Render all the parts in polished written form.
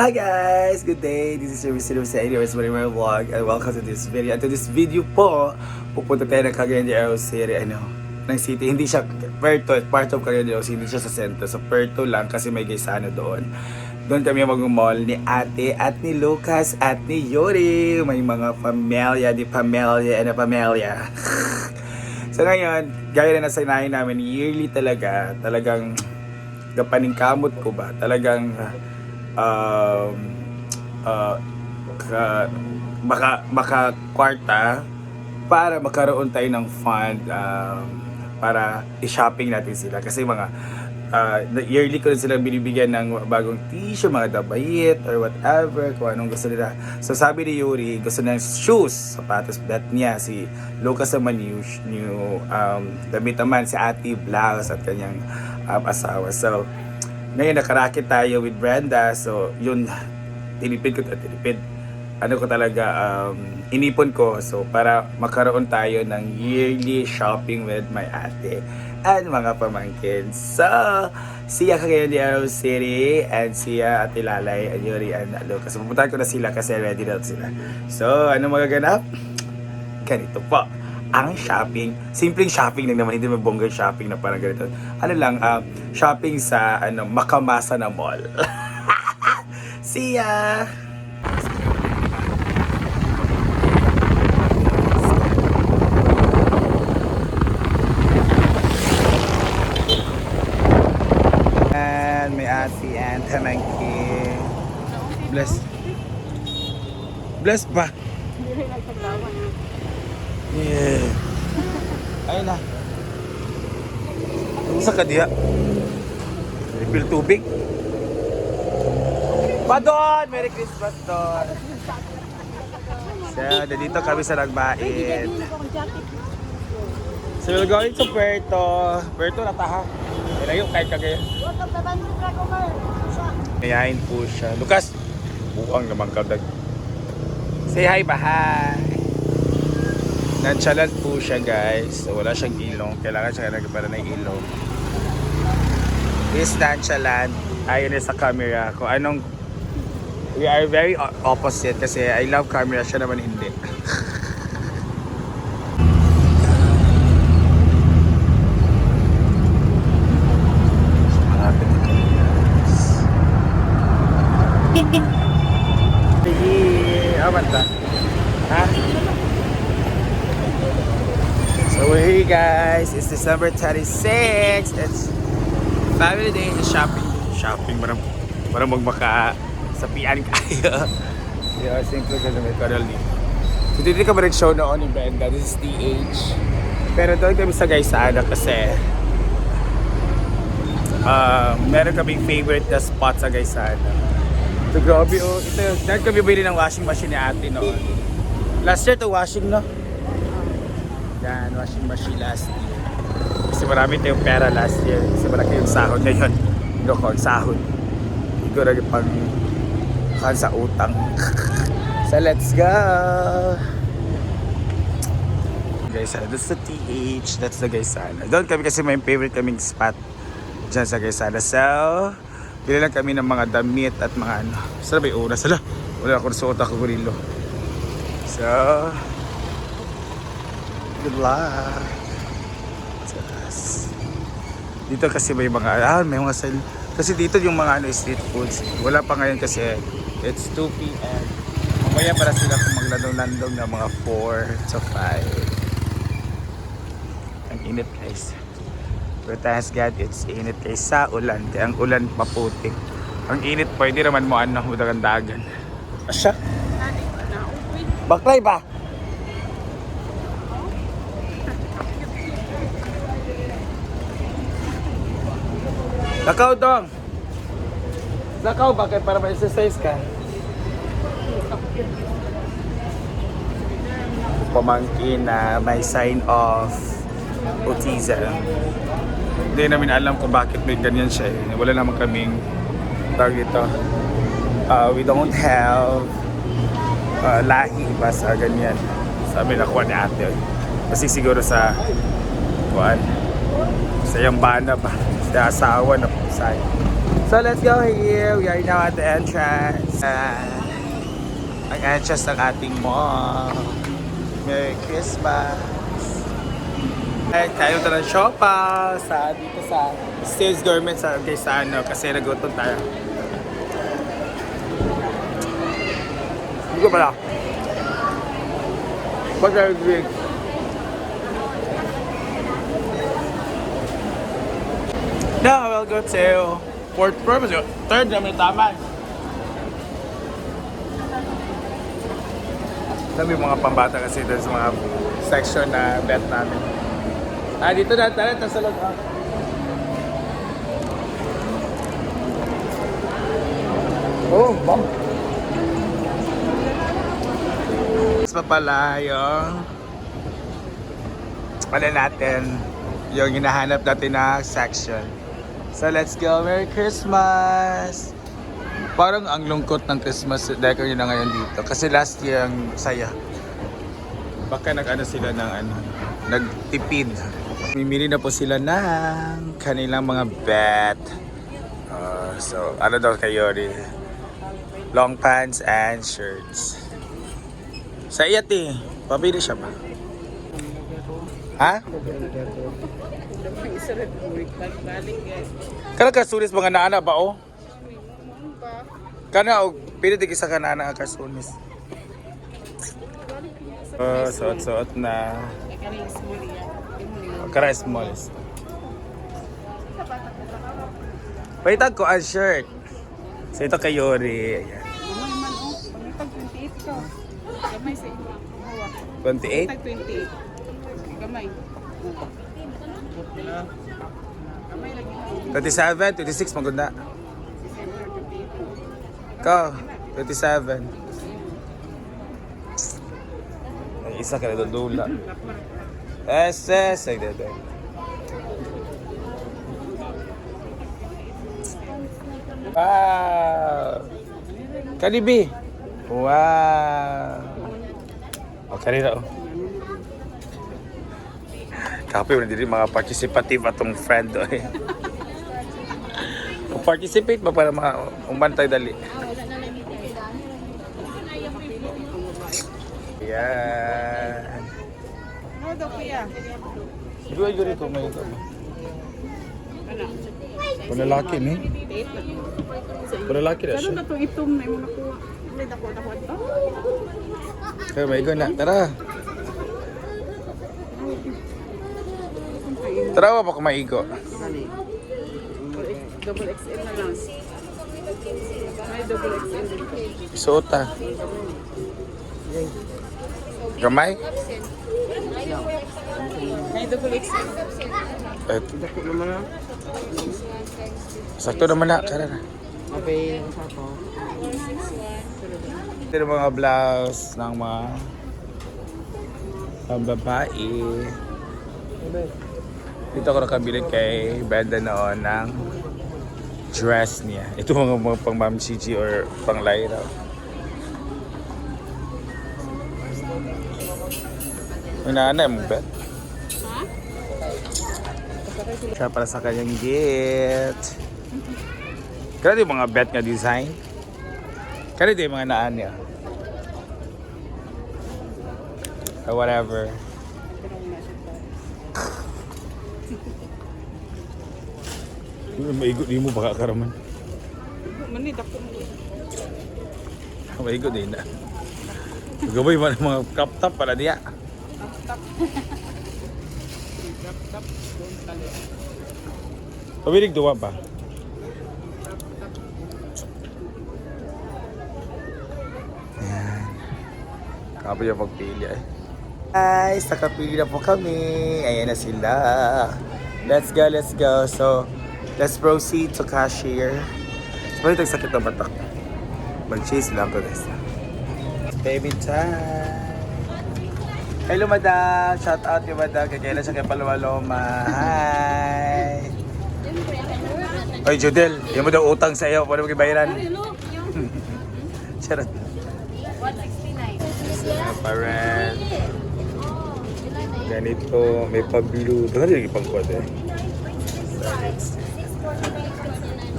Hi guys! Good day! This is your Mr. Anyways, my vlog and welcome to this video. At to this video po, pupunta tayo ng Cagayan de Oro City, ng city. Hindi siya Puerto, part of Cagayan de Oro City, hindi siya sa sentro. Sa Puerto lang kasi may Gaisano doon. Doon kami mag-mall ni Ate at ni Lucas at ni Yuri. May mga pamilya pamilya. So ngayon, gaya na nasanayin namin, yearly talagang gapaning kamot ko ba? Talagang baka kwarta para magkaroon tayo ng fund para i-shopping natin sila kasi mga yearly ko rin sila binibigyan ng bagong t-shirt, mga dabayit or whatever kung anong gusto nila. So sabi ni Yuri gusto ng shoes, sapatos, bet niya. Si Lucas naman new damit naman, si Ate blouse at kanyang asawa. So ngayon nakarakit tayo with Brenda, so yun, tinipid. Ano ko talaga, inipon ko, so para magkaroon tayo ng yearly shopping with my ate and mga pamangkin. So, siya Cagayan de Oro City and siya Ate Lalay and Yuri and Lucas. Pupuntahan ko na sila kasi ready na sila. So, ano magaganap? Ganito po ang shopping. Simpleng shopping lang naman, hindi naman bonggang shopping na parang ganito. Ano lang, shopping sa Makamasa na mall. See ya! And may ate and tamangkin. Bless pa. Yeah. Ayun na. Sa kadiya. Refill tubig. Padon! Merry Christmas, Don! So, dito kami sa Nagbait. So, we're going to Puerto. Puerto na taha. Ilayo kahit Cagayan. Mayain po siya. Lucas! Buang naman kadag. Say hi, bahay! Nonchalant po siya, guys. So, wala siyang ilong. Kailangan siya nagpara ng ilong. Is nonchalant. Ayon sa camera. Kung anong... We are very opposite kasi I love camera. Siya naman hindi. Amanta. Ha? So we're here, guys. It's December 26th. It's family day and shopping para magbaka sa pian kayo. Yeah, simple ka na may karal dito. So dito ka ba nag-show noon ni Brenda? This is TH. Pero doon kami sa Gaisano kasi meron kaming favorite na spot sa Gaisano. So grabe oh. Ito yun. Dahil kami bili ng washing machine ni ate noon. Last year to washing, no? Yan, washing machine last year. Kasi marami tayong pera last year. Kasi malaki yung sahod ngayon. Hindi ko sahod. Hindi ko rin pang sa utang. So let's go! Gaisano, that's the TH. That's the Gaisano. Doon kami kasi may favorite kaming spot dyan sa Gaisano. So, bili lang kami ng mga damit at mga ano. Saan ba yung oras? Wala akong suot ako gorilo. So, good luck. Dito kasi may mga may mga sale. Kasi dito yung mga street foods. Wala pa ngayon kasi it's 2 p.m. Mamaya para sila kung maglandong-landong na mga 4 to 5. Ang init, guys. But thanks God, it's init guys sa ulan. Kaya ang ulan maputi. Ang init pa, hindi naman mo dagan-dagan. Asya? Baklay ba? Lakaw dong. Lakaw ba kaya para ma-exercise ka? Pamangkin na may sign of autism. Hindi namin alam kung bakit may ganyan siya. Wala naman kaming tawag ito. We don't have lahi ba sa ganyan. Sabi nakuha ni ate. Kasi siguro sa kuan sa Yambana ba, sa asawa na pusay. So let's go here. We are now at the entrance. Ang entrance ng ating mall. Merry Christmas! Kayo ito ng Shoppa dito sa Sales Government sa Quezano kasi nagutom tayo. Hindi ko pala. What's our drink? Now we'll go to fourth floor. Third namin tama. Sabi mga pambata kasi doon sa mga section na bet namin. Dito na tayo. Tapos sa loob. Oh, bang. Tapos pa pala yung ano natin, yung hinahanap natin na section. So let's go. Merry Christmas! Parang ang lungkot ng Christmas decor yun na ngayon dito. Kasi last year ang saya. Baka nag-ano sila ng nagtipid. Mimili na po sila ng kanilang mga bet. So ano daw kayo rin? Long pants and shirts. Sa iyati, pabili siya ba? Ha? Kana kasunis mga naana ba o? Kana og pili di kisa kana ang kasunis. Suot na. Kara small. Paitag ko ang shirt. So ito kay Yori. Ayan. 28? 28. Gamay. 27, 26 maganda. Ikaw, 27. Ay, isa ka na dudula. Ay, dede. Wow! Kanibi! Wow! O, kanina o. Kapoy mo na din mga participative atong friend o eh. Participate ba para mga umantay dali? Yan. Ano daw kuya? Siguro ay rito may ito. Panalaki ni? Panalaki na Saan siya. na itong itom na yung nakuha? May dako ito. Kaya may na. Tara. Tara ba pa maigo? Double XL na lang. May double XL dito. Suota. Gamay? May double XL. Dako naman na. Sakto naman na. Tara na. Okay, ang sapo. Ito yung mga blouse ng mga babae. Dito ako nakabili kay Benda noon ng dress niya. Ito mga pang Ma'am Chichi or pang Lyra. May nanay mo bet? Ha? Siya para sa kanyang gift. Kaya yung mga bet nga design. Kaya yung mga naan niya. Or whatever. Maigot din mo baka karaman. Manit ako. Maigot din na. Gabay man ang mga crop-top para diya. Pabilig duwa pa. Ayan. Kapag yung pagpili ay. Guys, nakapili na po kami. Ayan na sila. Let's go. So, let's proceed to cashier. Bakit nagsakit ang batak? Mag-chase lang ko guys. Baby time! Hello madam! Shout out kay madam. Kailan siya kay Palawaloma. Hi! Oy Jodel, yung mo daw utang sa iyo. Paano mo kibayaran? Charot. 169. Parent. Ganito, may pa-blue. Ito na rin ipang kode.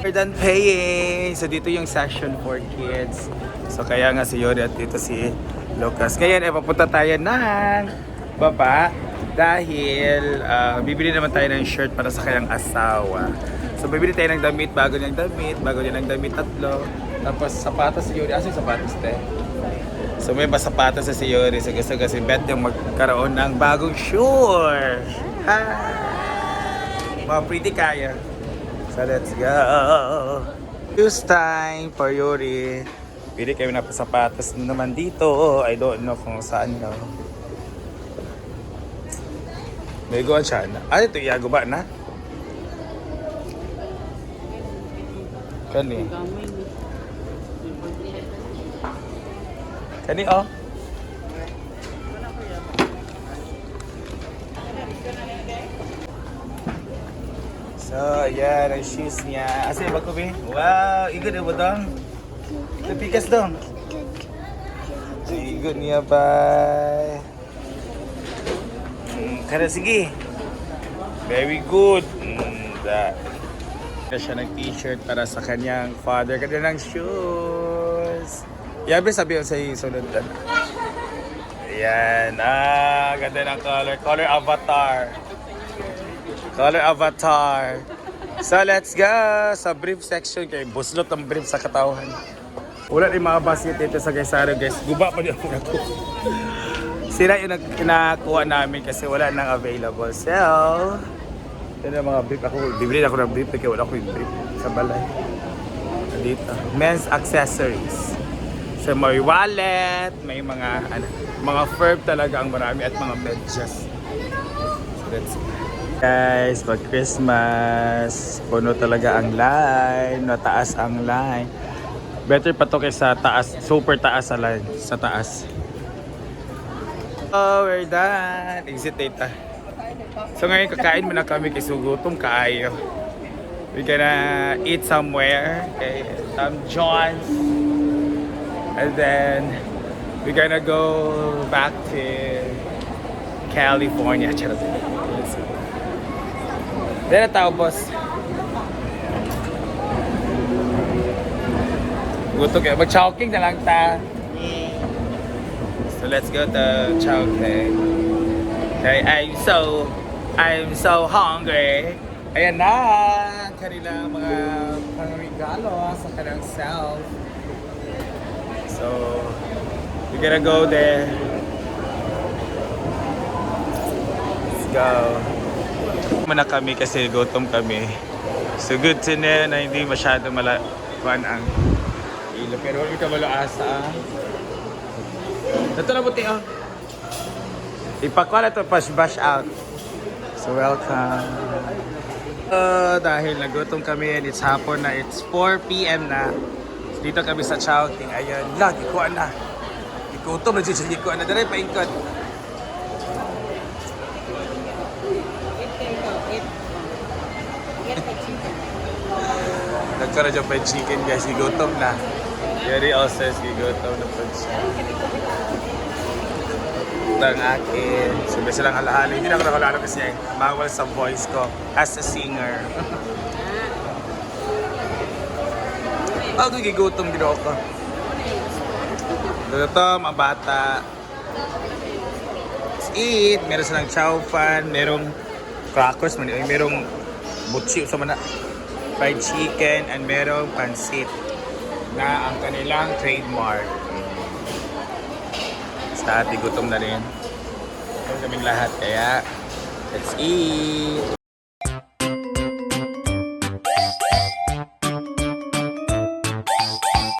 We're done paying. So dito yung session for kids. So kaya nga si Yori at dito si Lucas. Ngayon papunta tayo ng baba dahil bibili naman tayo ng shirt para sa kanyang asawa. So bibili tayo ng damit, bago niya ng damit tatlo. Tapos sapatos si Yori. Asa yung sapatos te? So may sapatos sa si Yori. So gusto kasi bet yung magkaroon ng bagong shoe. Mga pretty kaya. So let's go. Use time for Yuri. Pili kami na sapatos naman dito. I don't know kung saan daw. May guwan siya na. Ah, ito iago ba na? Kani. Kani oh. So, ayan ang shoes niya. Asa yung bago, be? Wow, igod na ba dong? Tapikas dong. Igod niya ba? Kada sige. Very good. That. Kaya siya ng t-shirt para sa kanyang father. Kada ng shoes. Yabe sabi ko sa sunod. Ayan. Ganda ng color. Color avatar. Color avatar. So let's go sa brief section kay buslot ang brief sa katawan. Wala rin mga basket dito sa Gaisaro guys. Guba pa din ako nato. Sira yung kinakuha namin kasi wala nang available. So, yun ang mga brief. Bibili ako ng brief kaya wala ko yung brief sa balay. Dito. Men's accessories. So may wallet, may mga fur talaga ang marami at mga medyas. So let's go. Guys, pag Christmas, puno talaga ang line, mataas ang line. Better pa to kaysa taas, super taas sa line, sa taas. Oh, we're done. Exit data. So ngayon kakain muna kami kay sugutom kaayo. We're gonna eat somewhere kay John's. And then we're gonna go back to California. Charot. Let's go. Dito tao, boss. Gusto kayo. Mag-chowking na lang ta. So let's go to Chowking. Okay, I'm so hungry. Ayan na. Kanila mga pangregalo sa kanilang self. So, we're gonna go there. Let's go. Muna kami kasi gutom kami. So good to know na hindi masyado malakuan ang ilo. Pero huwag ka malaasa. Ito na buti oh. Ipakuha na ito, bash out. So welcome. Dahil nagutom kami and it's hapon na, it's 4 p.m. na. So, dito kami sa Chowking. Ayan, lagi kuha na. Ikutom na dito, kuha na. Dari paingkot. Nagkaroon dyan pa yung chicken guys, igutom na. Yari also is igutom na po siya. Ito ang akin. Sabi silang halahalo. Hindi na ako nakalalo kasi bawal sa voice ko as a singer. Ako gigutom ginawa ko. Ito, mga bata. Let's eat. Meron silang chow fan, merong crackers, merong butchi sa mana. Fried chicken and merong pansit na ang kanilang trademark. Sa ating gutom na rin. Ito kaming lahat kaya let's eat!